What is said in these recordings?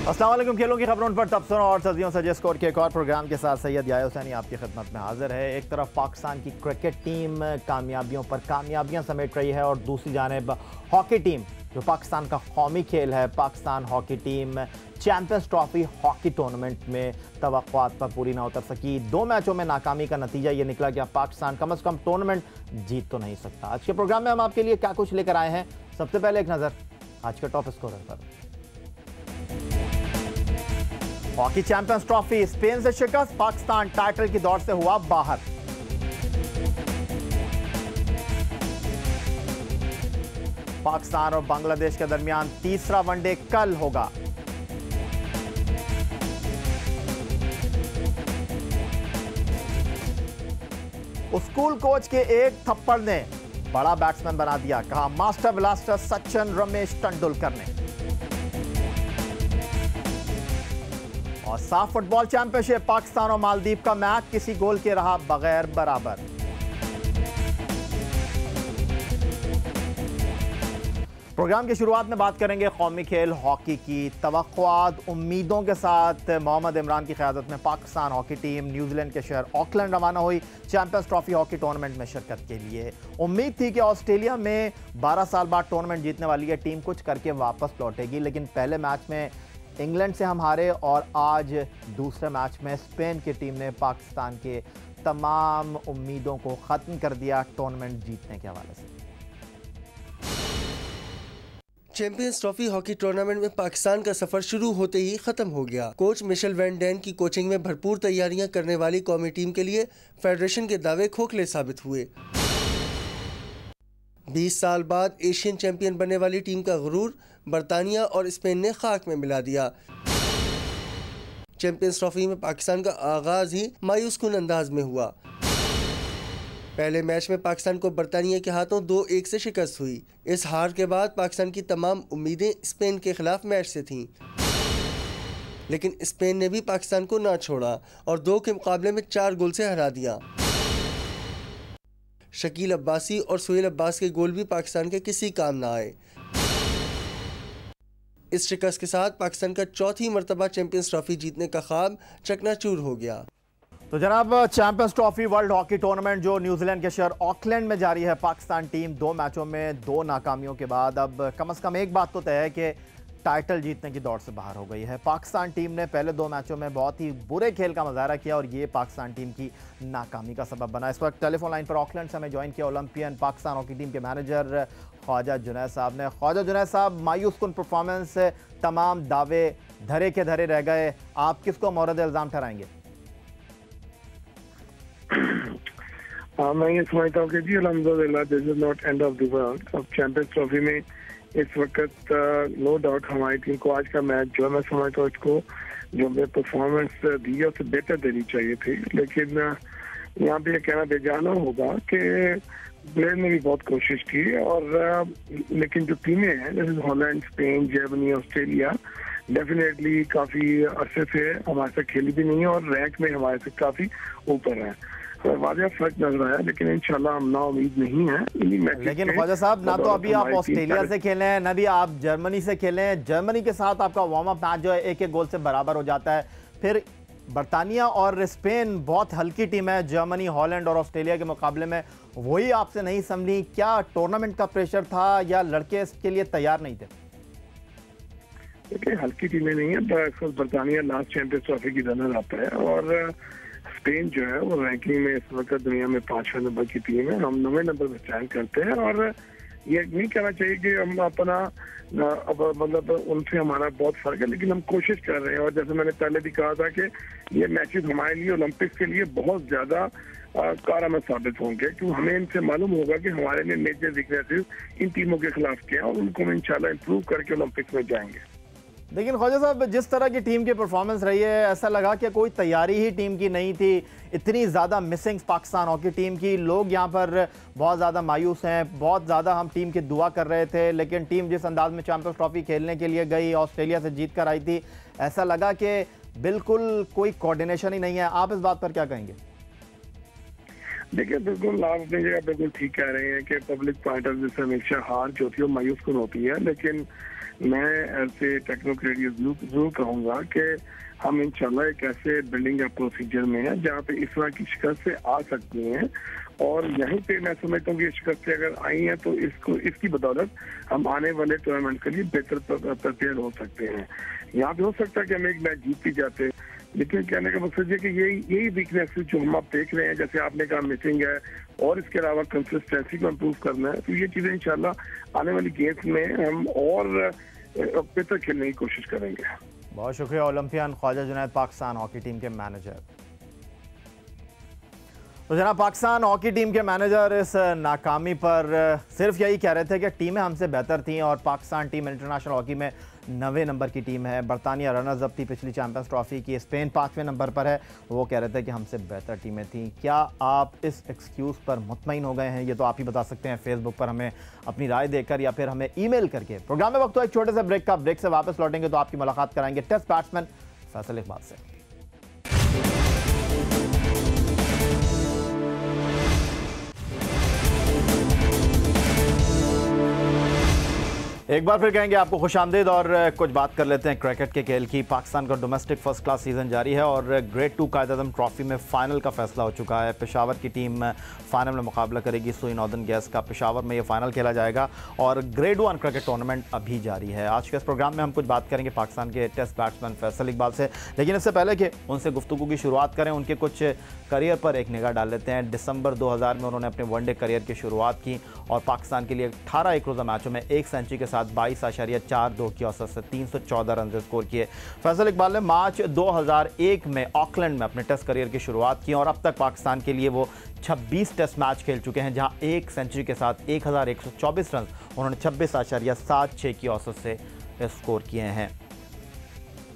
अस्सलाम वालेकुम। खेलों की खबरों पर तबसरों और सदियों से स्कोर के एक और प्रोग्राम के साथ सैयद याया हुसैनी आपकी खिदमत में हाजिर है। एक तरफ पाकिस्तान की क्रिकेट टीम कामयाबियों पर कामयाबियां समेट रही है और दूसरी जानिब हॉकी टीम जो पाकिस्तान का कौमी खेल है, Pakistan hockey team champions trophy hockey tournament में तवक्कुआत पर पूरी ना उतर सकी। 2 मैचों में नाकामी का नतीजा ये निकला कि पाकिस्तान कम से कम टूर्नामेंट जीत तो नहीं सकता। आज के प्रोग्राम में हम आपके लिए क्या कुछ लेकर आए हैं, सबसे पहले एक नजर आज के टॉप स्कोरर पर। हॉकी चैंपियंस ट्रॉफी स्पेन से शिकस्त, पाकिस्तान टाइटल की दौड़ से हुआ बाहर। पाकिस्तान और बांग्लादेश के दरमियान तीसरा वनडे कल होगा। स्कूल कोच के एक थप्पड़ ने बड़ा बैट्समैन बना दिया, कहा मास्टर ब्लास्टर सचिन रमेश तेंदुलकर ने। और साफ फुटबॉल चैंपियनशिप, पाकिस्तान और मालदीव का मैच किसी गोल के रहा बगैर बराबर। प्रोग्राम की शुरुआत में बात करेंगे कौमी खेल हॉकी की। तवक्कुआत उम्मीदों के साथ मोहम्मद इमरान की क़यादत में पाकिस्तान हॉकी टीम न्यूजीलैंड के शहर ऑकलैंड रवाना हुई चैंपियंस ट्रॉफी हॉकी टूर्नामेंट में शिरकत के लिए। उम्मीद थी कि ऑस्ट्रेलिया में 12 साल बाद टूर्नामेंट जीतने वाली ये टीम कुछ करके वापस लौटेगी, लेकिन पहले मैच में इंग्लैंड से हम हारे और आज दूसरे मैच में स्पेन की टीम ने पाकिस्तान के तमाम उम्मीदों को ख़त्म कर दिया टूर्नामेंट जीतने के हवाले से। चैंपियंस ट्रॉफी हॉकी टूर्नामेंट में पाकिस्तान का सफर शुरू होते ही खत्म हो गया। कोच मिशेल वैन डैन की कोचिंग में भरपूर तैयारियां करने वाली कौमी टीम के लिए फेडरेशन के दावे खोखले साबित हुए। 20 साल बाद एशियन चैंपियन बनने वाली टीम का गुरूर बरतानिया और स्पेन ने खाक में मिला दिया। चैंपियंस ट्रॉफी में पाकिस्तान का आगाज ही मायूस कुन अंदाज में हुआ। पहले मैच में पाकिस्तान को बरतानिया के हाथों 2-1 से शिकस्त हुई। इस हार के बाद पाकिस्तान की तमाम उम्मीदें स्पेन के खिलाफ मैच से थीं, लेकिन स्पेन ने भी पाकिस्तान को ना छोड़ा और 2 के मुकाबले में 4 गोल से हरा दिया। शकील अब्बासी और सुहेल अब्बास के गोल भी पाकिस्तान के किसी काम ना आए। इस शिकस्त के साथ पाकिस्तान का चौथी मरतबा चैंपियंस ट्रॉफी जीतने का ख्वाब चकनाचूर हो गया। तो जनाब, champions trophy world hockey tournament जो न्यूजीलैंड के शहर ऑकलैंड में जारी है, पाकिस्तान टीम 2 मैचों में 2 नाकामियों के बाद अब कम से कम एक बात तो तय है कि टाइटल जीतने की दौड़ से बाहर हो गई है। पाकिस्तान टीम ने पहले 2 मैचों में बहुत ही बुरे खेल का मुजाहरा किया और ये पाकिस्तान टीम की नाकामी का सबब बना। इस वक्त टेलीफोन लाइन पर ऑकलैंड से हमें ज्वाइन किया ओलंपियन पाकिस्तान हॉकी टीम के मैनेजर ख्वाजा जुनैद साहब ने। ख्वाजा जुनैद साहब, मायूस कुन परफॉर्मेंस, तमाम दावे धरे के धरे रह गए, आप किसको मोरद इल्ज़ाम ठहराएंगे? मैं ये समझता हूँ कि जी अल्हम्दुलिल्लाह this is not end of the world. अब चैंपियंस ट्रॉफी में इस वक्त नो डाउट हमारी टीम को आज का मैच जो है, मैं समझता हूँ इसको जो हमें परफॉर्मेंस दी है उससे बेहतर देनी चाहिए थी, लेकिन यहाँ पे ये कहना बेजाना होगा कि प्लेयर ने भी बहुत कोशिश की और लेकिन जो टीमें हैं जैसे Holland, Spain, Germany, Australia definitely काफी अरसे से हमारे साथ खेली भी नहीं है और रैंक में हमारे से काफी ऊपर है। वाजिब फर्क नजर आया, लेकिन इंशाल्लाह हम ना उम्मीद नहीं है। लेकिन ख्वाजा साहब, ना तो अभी आप ऑस्ट्रेलिया से खेले हैं, ना भी आप जर्मनी से खेले हैं। जर्मनी के साथ आपका वार्म अप मैच जो है 1-1 गोल से बराबर हो जाता है। फिर बरतानिया और स्पेन बहुत हल्की टीम है, जर्मनी, हॉलैंड और ऑस्ट्रेलिया के मुकाबले में, वही आपसे नहीं संभली। क्या टूर्नामेंट का प्रेशर था या लड़के इसके लिए तैयार नहीं थे? देखिए, हल्की टीमें नहीं है। बरतानिया लास्ट चैंपियंस ट्रॉफी की रनर आता है और स्पेन जो है वो रैंकिंग में इस वक्त दुनिया में 5वें नंबर की टीम है। हम 9वें नंबर पर स्टैंड करते हैं और ये नहीं कहना चाहिए कि हम अपना अब मतलब उनसे हमारा बहुत फर्क है, लेकिन हम कोशिश कर रहे हैं। और जैसे मैंने पहले भी कहा था कि ये मैचेस हमारे लिए ओलंपिक्स के लिए बहुत ज्यादा कारगर साबित होंगे, क्योंकि हमें इनसे मालूम होगा कि हमारे लिए मेजर वीकनेसेस इन टीमों के खिलाफ क्या है और उनको हम इंशाल्लाह इंप्रूव करके ओलंपिक्स में जाएंगे। लेकिन ख्वाजा साहब, जिस तरह की टीम की परफॉर्मेंस रही है, ऐसा लगा कि कोई तैयारी ही टीम की नहीं थी। इतनी ज़्यादा मिसिंग्स पाकिस्तान हॉकी टीम की, लोग यहाँ पर बहुत ज़्यादा मायूस हैं, बहुत ज़्यादा हम टीम की दुआ कर रहे थे, लेकिन टीम जिस अंदाज में चैंपियंस ट्रॉफी खेलने के लिए गई, ऑस्ट्रेलिया से जीत कर आई थी, ऐसा लगा कि बिल्कुल कोई कोऑर्डिनेशन ही नहीं है। आप इस बात पर क्या कहेंगे? देखिए, बिल्कुल आप अपनी जगह बिल्कुल ठीक कह रहे हैं कि पब्लिक पॉइंट ऑफ व्यू से हमेशा हार जो होती है मायूस कुन होती है, लेकिन मैं ऐसे टेक्नोक्रेट ये जरूर कहूँगा कि हम इंशाल्लाह एक ऐसे बिल्डिंग या प्रोसीजर में हैं जहाँ पे इस तरह की शिकस्त आ सकती हैं, और यहीं पे मैं समझता हूँ कि ये शिकस्त अगर आई हैं तो इसकी बदौलत हम आने वाले टूर्नामेंट के लिए बेहतर प्रिपेयर हो सकते हैं। यहाँ पे हो सकता है कि हम एक मैच जीत भी जाते, लेकिन कहने का मकसद ये कि यही वीकनेस जो हम आप देख रहे हैं, जैसे आपने कहा मिसिंग है और इसके अलावा कंसिस्टेंसी को इम्प्रूव करना है, तो ये चीजें इंशाल्लाह आने वाली गेम्स में हम और बेहतर खेलने की कोशिश करेंगे। बहुत शुक्रिया Olympian Khawaja Junaid, Pakistan hockey team के मैनेजर। तो जनाब, पाकिस्तान हॉकी टीम के मैनेजर इस नाकामी पर सिर्फ यही कह रहे थे कि टीमें हमसे बेहतर थीं और पाकिस्तान टीम इंटरनेशनल हॉकी में 9वें नंबर की टीम है। बरतानिया रनर्स अप थी पिछली चैंपियंस ट्रॉफी की, स्पेन 5वें नंबर पर है। वो कह रहे थे कि हमसे बेहतर टीमें थीं। क्या आप इस एक्सक्यूज़ पर मुतमईन हो गए हैं? ये तो आप ही बता सकते हैं फेसबुक पर हमें अपनी राय देकर या फिर हमें ईमेल करके। प्रोग्राम में वक्त हो एक छोटे से ब्रेक का। ब्रेक से वापस लौटेंगे तो आपकी मुलाकात कराएंगे टेस्ट बैट्समैन फैसल इकबाल से। एक बार फिर कहेंगे आपको खुशामदीद और कुछ बात कर लेते हैं क्रिकेट के खेल की। पाकिस्तान का डोमेस्टिक फर्स्ट क्लास सीजन जारी है और ग्रेड 2 कायद-ए-आज़म ट्रॉफी में फाइनल का फैसला हो चुका है। पेशावर की टीम फाइनल में मुकाबला करेगी सुई नॉर्दर्न गैस का। पेशावर में ये फाइनल खेला जाएगा और ग्रेड 1 क्रिकेट टूर्नामेंट अभी जारी है। आज के इस प्रोग्राम में हम कुछ बात करेंगे पाकिस्तान के टेस्ट बैट्समैन फैसल इकबाल से, लेकिन इससे पहले कि उनसे गुफ्तगू की शुरुआत करें, उनके कुछ करियर पर एक निगाह डाल लेते हैं। दिसंबर 2000 में उन्होंने अपने वनडे करियर की शुरुआत की और पाकिस्तान के लिए 18 एक रोज़ा मैचों में 1 सेंचुरी के साथ 22.42 की औसत से 314 रन स्कोर किए। फैसल इकबाल ने मार्च 2001 में ऑकलैंड में अपने टेस्ट करियर की शुरुआत की और अब तक पाकिस्तान के लिए वो 26 टेस्ट मैच खेल चुके हैं, जहां 1 सेंचुरी के साथ 1124 रन उन्होंने 26.76 की औसत से स्कोर किए हैं।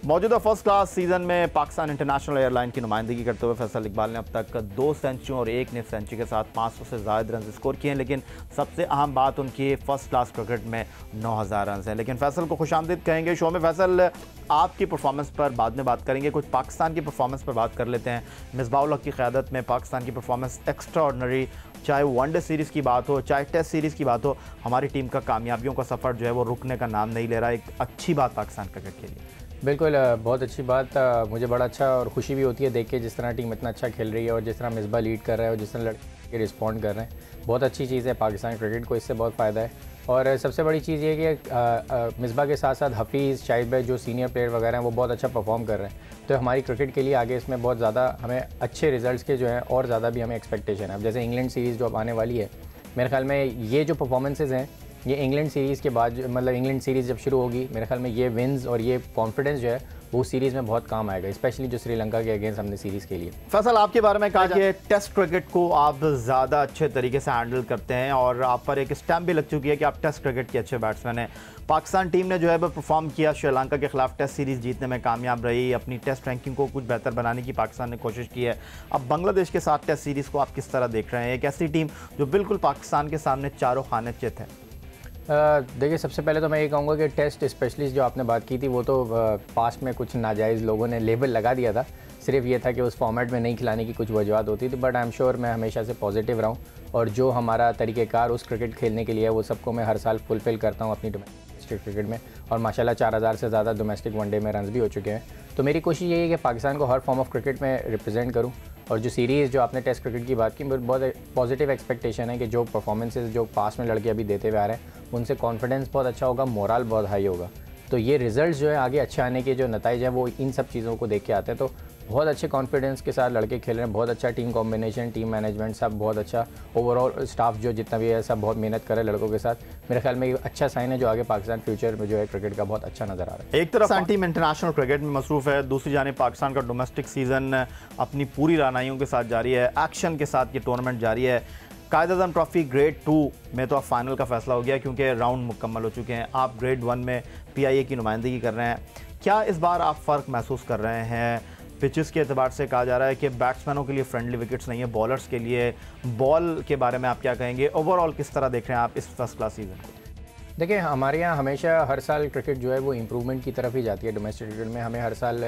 मौजूदा फर्स्ट क्लास सीजन में पाकिस्तान इंटरनेशनल एयरलाइन की नुमाइंदगी करते हुए फैसल इकबाल ने अब तक 2 सेंचुरी और 1 निफ सेंचुरी के साथ 500 से ज़्यादा रन स्कोर किए हैं, लेकिन सबसे अहम बात उनकी फर्स्ट क्लास क्रिकेट में 9000 रन हैं। लेकिन फैसल को खुशामदीद कहेंगे शो में। फैसल, आपकी परफॉर्मेंस पर बाद में बात करेंगे, कुछ पाकिस्तान की परफॉर्मेंस पर बात कर लेते हैं। मिसबाह-उल हक की क़यादत में पाकिस्तान की परफॉर्मेंस एक्स्ट्रा ऑर्डनरी, चाहे वनडे सीरीज़ की बात हो चाहे टेस्ट सीरीज़ की बात हो, हमारी टीम का कामयाबियों का सफ़र जो है वो रुकने का नाम नहीं ले रहा। एक अच्छी बात पाकिस्तान क्रिकेट के लिए। बिल्कुल, बहुत अच्छी बात। मुझे बड़ा अच्छा और खुशी भी होती है देख के जिस तरह टीम इतना अच्छा खेल रही है और जिस तरह मिसबा लीड कर रहा है और जिस तरह लड़के रिस्पॉन्ड कर रहे हैं। बहुत अच्छी चीज़ है, पाकिस्तान क्रिकेट को इससे बहुत फ़ायदा है। और सबसे बड़ी चीज़ ये है कि मिसबा के साथ साथ हफीज़, शाहिद भाई जो सीनियर प्लेयर वगैरह हैं वो बहुत अच्छा परफॉर्म कर रहे हैं। तो हमारी क्रिकेट के लिए आगे इसमें बहुत ज़्यादा हमें अच्छे रिजल्ट्स के जो हैं और ज़्यादा भी हमें एक्सपेक्टेशन है। अब जैसे इंग्लैंड सीरीज़ जो अब आने वाली है, मेरे ख्याल में ये जो परफॉर्मेंसेज हैं ये इंग्लैंड सीरीज़ के बाद, मतलब इंग्लैंड सीरीज़ जब शुरू होगी, मेरे ख्याल में ये विन्स और ये कॉन्फिडेंस जो है वो सीरीज़ में बहुत काम आएगा, स्पेशली जो श्रीलंका के अगेंस्ट हमने सीरीज़ के लिए। फैसल, आपके बारे में कहा कि टेस्ट क्रिकेट को आप ज़्यादा अच्छे तरीके से हैंडल करते हैं और आप पर एक स्टैम्प भी लग चुकी है कि आप टेस्ट क्रिकेट के अच्छे बैट्समैन हैं। पाकिस्तान टीम ने जो है वो परफॉर्म किया, श्रीलंका के खिलाफ टेस्ट सीरीज़ जीतने में कामयाब रही, अपनी टेस्ट रैंकिंग को कुछ बेहतर बनाने की पाकिस्तान ने कोशिश की है। अब बांग्लादेश के साथ टेस्ट सीरीज़ को आप किस तरह देख रहे हैं? एक ऐसी टीम जो बिल्कुल पाकिस्तान के सामने चारों खाने चित है। देखिए, सबसे पहले तो मैं ये कहूँगा कि टेस्ट स्पेशलिस्ट जो आपने बात की थी वो तो पास्ट में कुछ नाजायज़ लोगों ने लेबल लगा दिया था। सिर्फ ये था कि उस फॉर्मेट में नहीं खिलाने की कुछ वजूहत होती थी, बट आई एम श्योर मैं हमेशा से पॉजिटिव रहा हूँ और जो हमारा तरीक़ेकार उस क्रिकेट खेलने के लिए है वो सबको मैं हर साल फुलफ़िल करता हूँ अपनी डोमेस्टिक क्रिकेट में। और माशाल्लाह 4000 से ज़्यादा डोमेस्टिक वनडे में रन भी हो चुके हैं। तो मेरी कोशिश यही है कि पाकिस्तान को हर फॉर्म ऑफ क्रिकेट में रिप्रेजेंट करूँ। और जो सीरीज़ जो आपने टेस्ट क्रिकेट की बात की, मुझे बहुत पॉजिटिव एक्सपेक्टेशन है कि जो परफॉर्मेंसेज जो पास में लड़के अभी देते हुए आ रहे हैं उनसे कॉन्फिडेंस बहुत अच्छा होगा, मोरल बहुत हाई होगा। तो ये रिजल्ट्स जो है आगे अच्छे आने के जो नतीजे हैं वो इन सब चीज़ों को देख के आते हैं। तो बहुत अच्छे कॉन्फिडेंस के साथ लड़के खेल रहे हैं, बहुत अच्छा टीम कॉम्बिनेशन, टीम मैनेजमेंट सब बहुत अच्छा, ओवरऑल स्टाफ जो जितना भी है सब बहुत मेहनत कर रहे हैं लड़कों के साथ। मेरे ख्याल में ये अच्छा साइन है जो आगे पाकिस्तान फ्यूचर में जो है क्रिकेट का बहुत अच्छा नज़र आ रहा है। एक तरफ टीम इंटरनेशनल क्रिकेट में मसरूफ़ है, दूसरी जानिब पाकिस्तान का डोमेस्टिक सीज़न अपनी पूरी रानाइयों के साथ जारी है, एक्शन के साथ ये टूर्नामेंट जारी है। कायद-ए-आज़म ट्रॉफी ग्रेड 2 में तो अब फाइनल का फैसला हो गया क्योंकि राउंड मुकम्मल हो चुके हैं। आप ग्रेड 1 में PIA की नुमाइंदगी कर रहे हैं। क्या इस बार आप फ़र्क महसूस कर रहे हैं? पिचेस के एतबार से कहा जा रहा है कि बैट्समैनों के लिए फ्रेंडली विकेट्स नहीं है, बॉलर्स के लिए। बॉल के बारे में आप क्या कहेंगे? ओवरऑल किस तरह देख रहे हैं आप इस फर्स्ट क्लास सीज़न को? देखिए, हमारे यहाँ हमेशा हर साल क्रिकेट जो है वो इम्प्रूवमेंट की तरफ ही जाती है। डोमेस्टिक क्रिकेट में हमें हर साल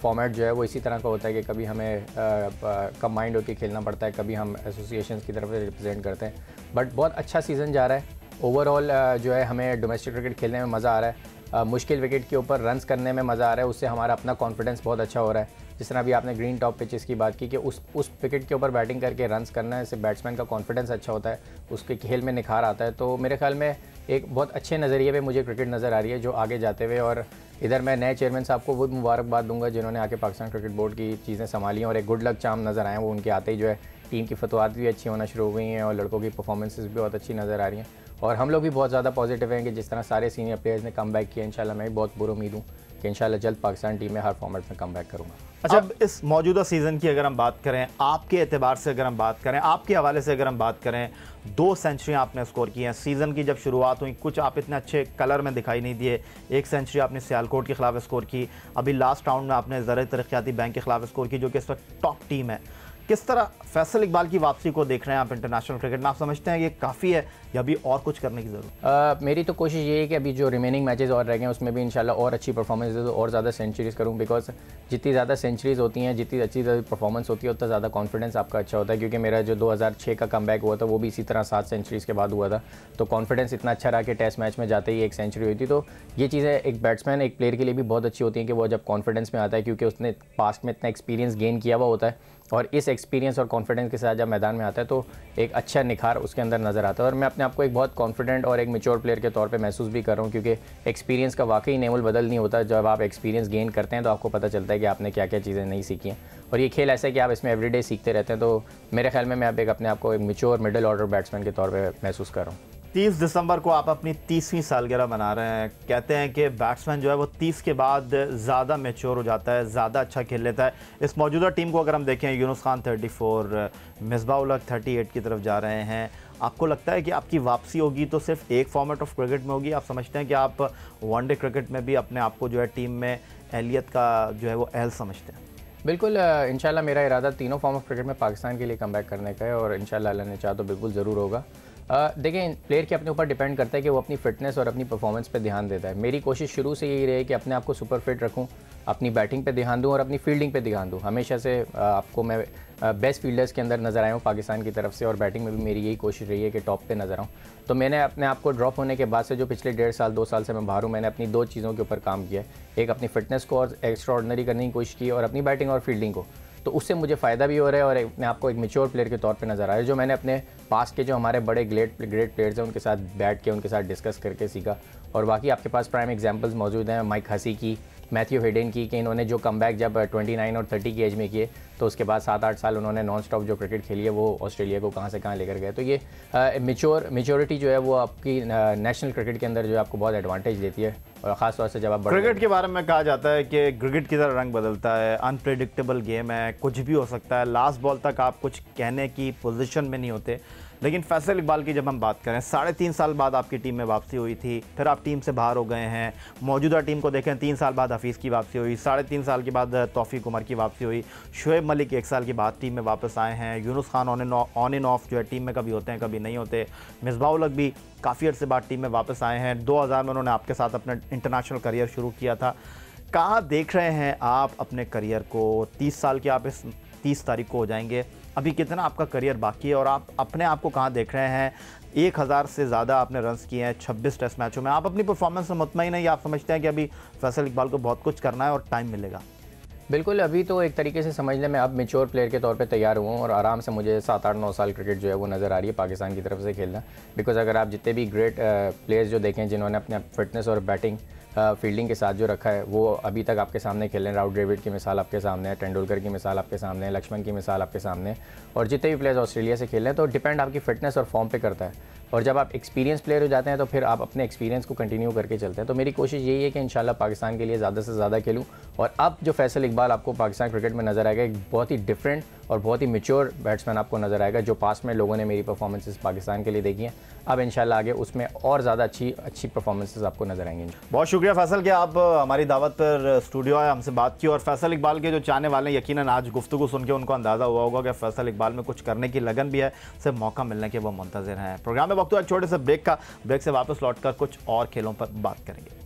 फॉर्मेट जो है वो इसी तरह का होता है कि कभी हमें कंबाइंड होकर खेलना पड़ता है, कभी हम एसोसिएशंस की तरफ से रिप्रेजेंट करते हैं। बट बहुत अच्छा सीज़न जा रहा है ओवरऑल जो है हमें डोमेस्टिक क्रिकेट खेलने में मज़ा आ रहा है। मुश्किल विकेट के ऊपर रन्स करने में मज़ा आ रहा है, उससे हमारा अपना कॉन्फिडेंस बहुत अच्छा हो रहा है। जिस तरह अभी आपने ग्रीन टॉप पिचेस की बात की कि उस विकेट के ऊपर बैटिंग करके रन्स करना है, इससे बैट्समैन का कॉन्फिडेंस अच्छा होता है, उसके खेल में निखार आता है। तो मेरे ख्याल में एक बहुत अच्छे नज़रिए पे मुझे क्रिकेट नज़र आ रही है जो आगे जाते हुए। और इधर मैं नए चेयरमैन साहब को वो मुबारकबाद दूंगा जिन्होंने आके पाकिस्तान क्रिकेट बोर्ड की चीज़ें संभाली हैं, और एक गुड लक चार्म नज़र आए वो उनके आते ही जो है टीम की फतवात भी अच्छी होना शुरू हो गई हैं और लड़कों की परफॉर्मेंसेस भी बहुत अच्छी नज़र आ रही हैं। और हम लोग भी बहुत ज़्यादा पॉजिटिव हैं कि जिस तरह सारे सीनियर प्लेयर्स ने कम बैक किया, इंशाल्लाह मैं भी बहुत बुरी उम्मीद हूँ कि इंशाल्लाह जल्द पाकिस्तान टीम में हर फॉर्मेट में कम बैक करूँगा। अच्छा, अब इस मौजूदा सीज़न की अगर हम बात करें, आपके एतबार से अगर हम बात करें, आपके हवाले से अगर हम बात करें, 2 सेंचुरियाँ आपने स्कोर की हैं। सीज़न की जब शुरुआत हुई कुछ आप इतने अच्छे कलर में दिखाई नहीं दिए। 1 सेंचुरी आपने सियालकोट के खिलाफ स्कोर की, अभी लास्ट राउंड में आपने ज़र तरक्याती बैंक के खिलाफ स्कोर की जो कि इस वक्त टॉप टीम है। किस तरह फैसल इकबाल की वापसी को देख रहे हैं आप इंटरनेशनल क्रिकेट में? आप समझते हैं ये काफ़ी है या अभी और कुछ करने की ज़रूरत? मेरी तो कोशिश ये है कि अभी जो रिमेनिंग मैचेस और रह गए हैं उसमें भी इंशाल्लाह और अच्छी परफॉर्मेंस दे, और ज़्यादा सेंचुरीज़ करूँ। बिकॉज जितनी ज़्यादा सेंचुरीज़ होती हैं, जितनी अच्छी परफॉर्मेंस होती है, उतना ज़्यादा कॉन्फिडेंस आपका अच्छा होता है। क्योंकि मेरा जो 2006 का कमबैक हुआ था वो भी इसी तरह 7 सेंचुरीज़ के बाद हुआ था। तो कॉन्फिडेंस इतना अच्छा रहा कि टेस्ट मैच में जाते ही 1 सेंचुरी हुई थी। तो ये चीज़ें एक बैट्समैन, एक प्लेयर के लिए भी बहुत अच्छी होती हैं कि वो जब कॉन्फिडेंस में आता है, क्योंकि उसने पास्ट में इतना एक्सपीरियंस गेन किया हुआ होता है, और इस एक्सपीरियंस और कॉन्फिडेंस के साथ जब मैदान में आता है तो एक अच्छा निखार उसके अंदर नज़र आता है। और मैं अपने आप को एक बहुत कॉन्फिडेंट और एक मैच्योर प्लेयर के तौर पे महसूस भी कर रहा हूँ, क्योंकि एक्सपीरियंस का वाकई नेमुल बदल नहीं होता। जब आप एक्सपीरियंस गेन करते हैं तो आपको पता चलता है कि आपने क्या क्या चीज़ें नहीं सीखी हैं, और ये खेल ऐसा है कि आप इसमें एवरीडे सीखते रहते हैं। तो मेरे ख्याल में मैं अब अपने आप को एक मैच्योर मिडिल ऑर्डर बैट्समैन के तौर पर महसूस कर रहा हूँ। 30 दिसंबर को आप अपनी 30वीं सालगिरह मना रहे हैं। कहते हैं कि बैट्समैन जो है वो 30 के बाद ज़्यादा मैच्योर हो जाता है, ज़्यादा अच्छा खेल लेता है। इस मौजूदा टीम को अगर हम देखें, यूनुस खान 34, मिसबाह उल हक 38 की तरफ जा रहे हैं। आपको लगता है कि आपकी वापसी होगी तो सिर्फ एक फॉर्मेट ऑफ क्रिकेट में होगी? आप समझते हैं कि आप वनडे क्रिकेट में भी अपने आप को जो है टीम में अहलियत का जो है वो अहल समझते हैं? बिल्कुल, इंशाल्लाह मेरा इरादा तीनों फॉर्म ऑफ क्रिकेट में पाकिस्तान के लिए कमबैक करने का है, और इंशाल्लाह अल्लाह ने चाहा तो बिल्कुल ज़रूर होगा। देखें, प्लेयर के अपने ऊपर डिपेंड करता है कि वो अपनी फ़िटनेस और अपनी परफॉर्मेंस पे ध्यान देता है। मेरी कोशिश शुरू से यही रही कि अपने आप को सुपर फिट रखूं, अपनी बैटिंग पे ध्यान दूं और अपनी फील्डिंग पे ध्यान दूं। हमेशा से आपको मैं बेस्ट फील्डर्स के अंदर नज़र आया हूँ पाकिस्तान की तरफ से, और बैटिंग में भी मेरी यही कोशिश रही है कि टॉप पे नज़र आऊँ। तो मैंने अपने आप को ड्रॉप होने के बाद से जो पिछले 1.5 साल 2 साल से मैं बाहर हूँ, मैंने अपनी 2 चीज़ों के ऊपर काम किया है। एक अपनी फ़िटनेस को और एक्स्ट्रा ऑर्डिनरी करने की कोशिश की, और अपनी बैटिंग और फील्डिंग को। तो उससे मुझे फ़ायदा भी हो रहा है, और अपने आप को एक मैच्योर प्लेयर के तौर पे नज़र आ रहा है। जो मैंने अपने पास के जो हमारे बड़े ग्रेट प्लेयर्स हैं उनके साथ बैठ के उनके साथ डिस्कस करके सीखा। और बाकी आपके पास प्राइम एग्जांपल्स मौजूद हैं, माइक हसी की, मैथ्यू हेडन की, कि इन्होंने जो कमबैक जब 29 और 30 की एज में किए, तो उसके बाद 7-8 साल उन्होंने नॉन स्टॉप जो क्रिकेट खेली है वो ऑस्ट्रेलिया को कहाँ से कहाँ लेकर गए। तो ये मैच्योरिटी जो है वो आपकी नेशनल क्रिकेट के अंदर जो है आपको बहुत एडवांटेज देती है, और ख़ास तौर से जब आप क्रिकेट के बारे में कहा जाता है कि क्रिकेट की तरह रंग बदलता है, अनप्रेडिक्टेबल गेम है, कुछ भी हो सकता है, लास्ट बॉल तक आप कुछ कहने की पोजीशन में नहीं होते। लेकिन फैसल इकबाल की जब हम बात करें, 3.5 साल बाद आपकी टीम में वापसी हुई थी, फिर आप टीम से बाहर हो गए हैं। मौजूदा टीम को देखें, 3 साल बाद हफीज़ की वापसी हुई, 3.5 साल के बाद तौफीक उमर की वापसी हुई, शुएब मलिक 1 साल के बाद टीम में वापस आए हैं, Yunus Khan on end of जो है टीम में कभी होते हैं कभी नहीं होते, मिसबाह उल हक भी काफ़ी अर्से बाद टीम में वापस आए हैं। 2000 में उन्होंने आपके साथ अपना इंटरनेशनल करियर शुरू किया था। कहाँ देख रहे हैं आप अपने करियर को? 30 साल के आप इस 30 तारीख को हो जाएंगे, अभी कितना आपका करियर बाकी है, और आप अपने आप को कहाँ देख रहे हैं? 1000 से ज़्यादा आपने रन्स किए हैं 26 टेस्ट मैचों में। आप अपनी परफॉर्मेंस से मुतमईन है या आप समझते हैं कि अभी फैसल इकबाल को बहुत कुछ करना है और टाइम मिलेगा? बिल्कुल, अभी तो एक तरीके से समझ लें मैं अब मैच्योर प्लेयर के तौर पे तैयार हुआ हूँ, और आराम से मुझे 7-8-9 साल क्रिकेट जो है वो नज़र आ रही है पाकिस्तान की तरफ से खेलना। बिकॉज अगर आप जितने भी ग्रेट प्लेयर्स जो देखें जिन्होंने अपने फिटनेस और बैटिंग फील्डिंग के साथ जो रखा है, वो अभी तक आपके सामने खेल रहे हैं। राहुल द्रविड़ की मिसाल आपके सामने है, तेंदुलकर की मिसाल आपके सामने है, लक्ष्मण की मिसाल आपके सामने है, और जितने भी प्लेयर्स ऑस्ट्रेलिया से खेल रहे हैं। तो डिपेंड आपकी फिटनेस और फॉर्म पे करता है, और जब आप एक्सपीरियंस प्लेयर हो जाते हैं तो फिर आप अपने एक्सपीरियंस को कंटिन्यू करके चलते हैं। तो मेरी कोशिश यही है कि इंशाल्लाह पाकिस्तान के लिए ज़्यादा से ज़्यादा खेलूँ, और अब जो फैसल इकबाल आपको पाकिस्तान क्रिकेट में नज़र आएगा, एक बहुत ही डिफरेंट और बहुत ही मैच्योर बैट्समैन आपको नज़र आएगा। जो पास्ट में लोगों ने मेरी परफॉर्मेंसेस पाकिस्तान के लिए देखी हैं, अब इंशाल्लाह आगे उसमें और ज़्यादा अच्छी परफॉर्मेंसेस आपको नज़र आएंगी। बहुत शुक्रिया फैसल कि आप हमारी दावत पर स्टूडियो आए, हमसे बात की। और फैसल इकबाल के जो चाहने वाले हैं, यकीनन आज गुफ्तगू सुन के उनको अंदाज़ा हुआ होगा कि फैसल इकबाल में कुछ करने की लगन भी है, सिर्फ मौका मिलने के वो मुंतज़िर हैं। प्रोग्राम में वक्त हुआ एक छोटे से ब्रेक से वापस लौटकर कुछ और खेलों पर बात करेंगे।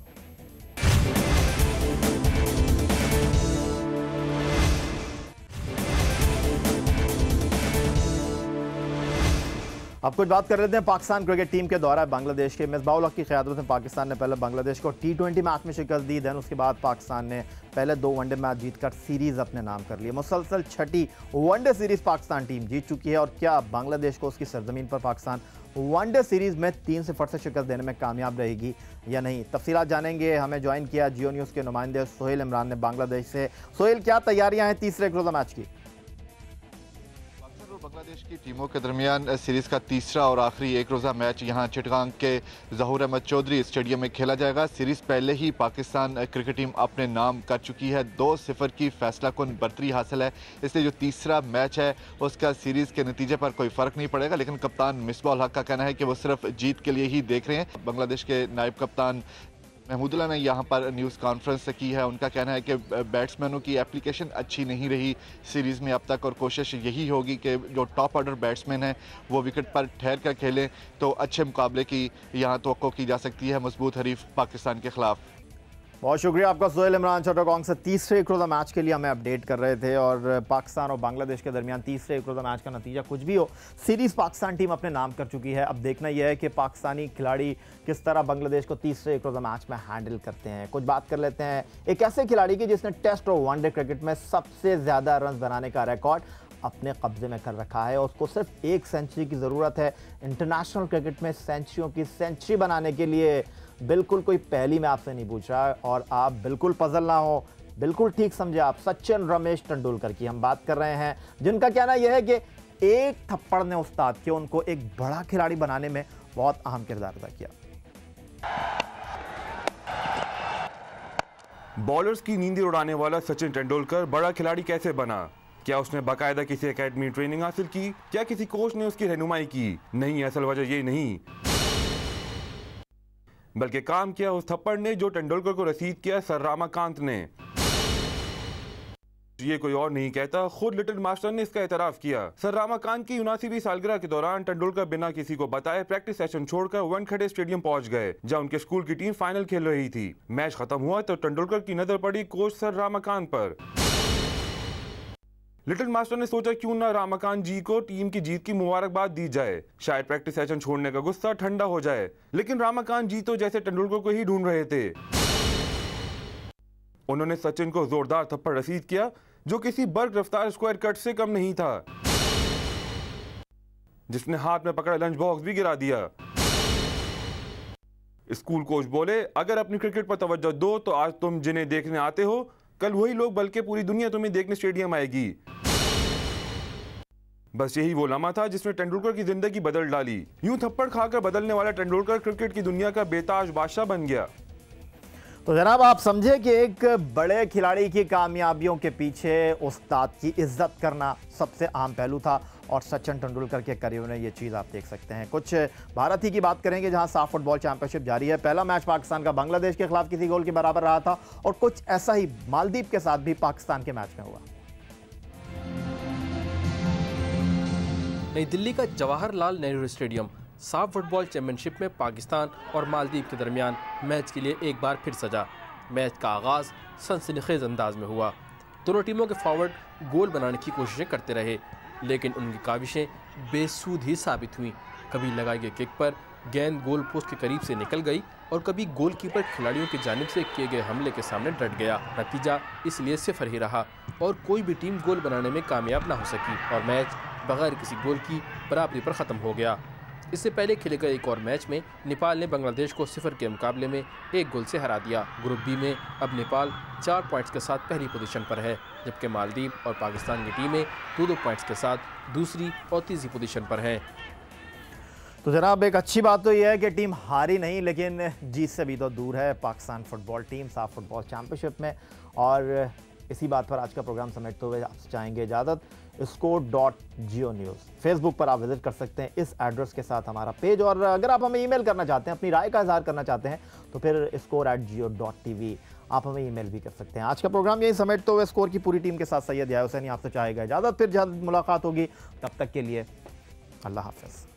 अब कुछ बात कर लेते हैं पाकिस्तान क्रिकेट टीम के दौरा बांग्लादेश के। मिसबाह उल-हक की क़यादत में पाकिस्तान ने पहले बांग्लादेश को T20 मैच में शिकस्त दी। देन उसके बाद पाकिस्तान ने पहले 2 वनडे मैच जीतकर सीरीज़ अपने नाम कर लिए। मुसलसल छठी वनडे सीरीज़ पाकिस्तान टीम जीत चुकी है। और क्या बांग्लादेश को उसकी सरजमीन पर पाकिस्तान वनडे सीरीज़ में 3-0 से शिकस्त देने में कामयाब रहेगी या नहीं? तफसीलात जानेंगे। हमें ज्वाइन किया जियो न्यूज़ के नुमाइंदे सोहेल इमरान ने बांग्लादेश से। सोहेल, क्या तैयारियाँ हैं तीसरे एक रोज़ा मैच की? बांग्लादेश की टीमों के दरमियान सीरीज़ का तीसरा और आखिरी एक रोज़ा मैच यहां चिटगांग के ज़हूर अहमद चौधरी स्टेडियम में खेला जाएगा। सीरीज़ पहले ही पाकिस्तान क्रिकेट टीम अपने नाम कर चुकी है। 2-0 की फैसला कुन बर्तरी हासिल है, इसलिए जो तीसरा मैच है उसका सीरीज़ के नतीजे पर कोई फ़र्क नहीं पड़ेगा। लेकिन कप्तान मिसबाह उल हक का कहना है कि वो सिर्फ जीत के लिए ही देख रहे हैं। बांग्लादेश के नायब कप्तान महमूदुल्लाह ने यहाँ पर न्यूज़ कॉन्फ्रेंस की है। उनका कहना है कि बैट्समैनों की एप्लीकेशन अच्छी नहीं रही सीरीज़ में अब तक, और कोशिश यही होगी कि जो टॉप ऑर्डर बैट्समैन हैं वो विकेट पर ठहर कर खेलें तो अच्छे मुकाबले की यहाँ तवक्को की जा सकती है मजबूत हरीफ पाकिस्तान के ख़िलाफ़। बहुत शुक्रिया आपका सोहेल इमरान। चिटगांग से तीसरे एक रोज़ा मैच के लिए हमें अपडेट कर रहे थे। और पाकिस्तान और बांग्लादेश के दरमियान तीसरे एक रोज़ा मैच का नतीजा कुछ भी हो, सीरीज़ पाकिस्तान टीम अपने नाम कर चुकी है। अब देखना यह है कि पाकिस्तानी खिलाड़ी किस तरह बांग्लादेश को तीसरे एक रोज़ा मैच में हैंडल करते हैं। कुछ बात कर लेते हैं एक ऐसे खिलाड़ी की जिसने टेस्ट और वनडे क्रिकेट में सबसे ज़्यादा रन बनाने का रिकॉर्ड अपने कब्जे में कर रखा है। उसको सिर्फ 1 सेंचुरी की ज़रूरत है। इंटरनेशनल क्रिकेट में सेंचुरियों की सेंचुरी बनाने के लिए बिल्कुल कोई पहली मैं आपसे नहीं पूछ रहा, और आप बिल्कुल पजल ना हो, बिल्कुल ठीक समझे आप। सचिन रमेश तेंदुलकर की हम बात कर रहे हैं, जिनका कहना यह है कि एक थप्पड़ ने उस्ताद के उनको एक बड़ा खिलाड़ी बनाने में बहुत अहम किरदार अदा किया। बॉलर्स की नींद उड़ाने वाला सचिन तेंदुलकर बड़ा खिलाड़ी कैसे बना? क्या उसने बाकायदा किसी एकेडमी ट्रेनिंग हासिल की? क्या किसी कोच ने उसकी रहनुमाई की? नहीं, असल वजह ये नहीं, बल्कि काम किया उस थप्पड़ ने जो तेंदुलकर को रसीद किया सर रामाकांत ने। ये कोई और नहीं कहता, खुद लिटिल मास्टर ने इसका एतराफ किया। सर रामाकांत की 79वीं सालगिरह के दौरान तेंदुलकर बिना किसी को बताए प्रैक्टिस सेशन छोड़कर वानखेड़े स्टेडियम पहुंच गए, जहां उनके स्कूल की टीम फाइनल खेल रही थी। मैच खत्म हुआ तो तेंदुलकर की नजर पड़ी कोच सर रामाकांत पर। लिटिल मास्टर ने सोचा क्यों ना रामाकांत जी को टीम की जीत की मुबारकबाद दी जाए, शायद प्रैक्टिस सेशन छोड़ने का गुस्सा ठंडा हो जाए। लेकिन रामाकांत जी तो जैसे तेंदुलकर को ही ढूंढ रहे थे। उन्होंने सचिन को जोरदार थप्पड़ रसीद किया जो किसी बर्क रफ्तार स्क्वायर कट से कम नहीं था, जिसने हाथ में पकड़ा लंच बॉक्स भी गिरा दिया। स्कूल कोच बोले, अगर अपनी क्रिकेट पर तवज्जो दो तो आज तुम जिन्हें देखने आते हो कल वही लोग बल्कि पूरी दुनिया तुम्हें देखने स्टेडियम आएगी। बस यही वो लम्हा था जिसने तेंदुलकर की जिंदगी बदल डाली। यूं थप्पड़ खाकर बदलने वाला तेंदुलकर क्रिकेट की दुनिया का बेताज बादशाह बन गया। तो जनाब, आप समझे कि एक बड़े खिलाड़ी की कामयाबियों के पीछे उस्ताद की इज्जत करना सबसे अहम पहलू था, और सचिन तेंदुलकर के करियर में ये चीज़ आप देख सकते हैं। कुछ भारत ही की बात करेंगे जहां साफ फुटबॉल चैंपियनशिप जारी है। पहला मैच पाकिस्तान का बांग्लादेश के खिलाफ किसी गोल के बराबर रहा था, और कुछ ऐसा ही मालदीव के साथ भी पाकिस्तान के मैच में हुआ। नई दिल्ली का जवाहरलाल नेहरू स्टेडियम साफ फुटबॉल चैंपियनशिप में पाकिस्तान और मालदीव के दरमियान मैच के लिए एक बार फिर सजा। मैच का आगाज़ सनसनीखेज अंदाज में हुआ। दोनों टीमों के फॉरवर्ड गोल बनाने की कोशिशें करते रहे, लेकिन उनकी काविशें बेसूद ही साबित हुईं। कभी लगाई गई किक पर गेंद गोल पोस्ट के करीब से निकल गई, और कभी गोलकीपर खिलाड़ियों की जानिब से किए गए हमले के सामने डट गया। नतीजा इसलिए 0 ही रहा, और कोई भी टीम गोल बनाने में कामयाब ना हो सकी, और मैच बगैर किसी गोल की बराबरी पर ख़त्म हो गया। इससे पहले खेले गए एक और मैच में नेपाल ने बांग्लादेश को 0 के मुकाबले में 1 गोल से हरा दिया। ग्रुप बी में अब नेपाल 4 पॉइंट्स के साथ पहली पोजीशन पर है, जबकि मालदीव और पाकिस्तान की टीमें 2-2 पॉइंट्स के साथ दूसरी और तीसरी पोजीशन पर हैं। तो जनाब, एक अच्छी बात तो यह है कि टीम हारी नहीं, लेकिन जीत से भी तो दूर है पाकिस्तान फुटबॉल टीम साफ फुटबॉल चैंपियनशिप में। और इसी बात पर आज का प्रोग्राम समेटते हुए आपसे चाहेंगे इजाज़त। score.geo न्यूज़ फेसबुक पर आप विजिट कर सकते हैं इस एड्रेस के साथ हमारा पेज, और अगर आप हमें ईमेल करना चाहते हैं, अपनी राय का इजहार करना चाहते हैं, तो फिर score@geo.tv आप हमें ईमेल भी कर सकते हैं। आज का प्रोग्राम यही समेटते हुए स्कोर की पूरी टीम के साथ सैयद यार हुसैनी आपसे चाहेगा इजाज़त। फिर जल्द मुलाकात होगी, तब तक के लिए अल्लाह हाफ़िज़।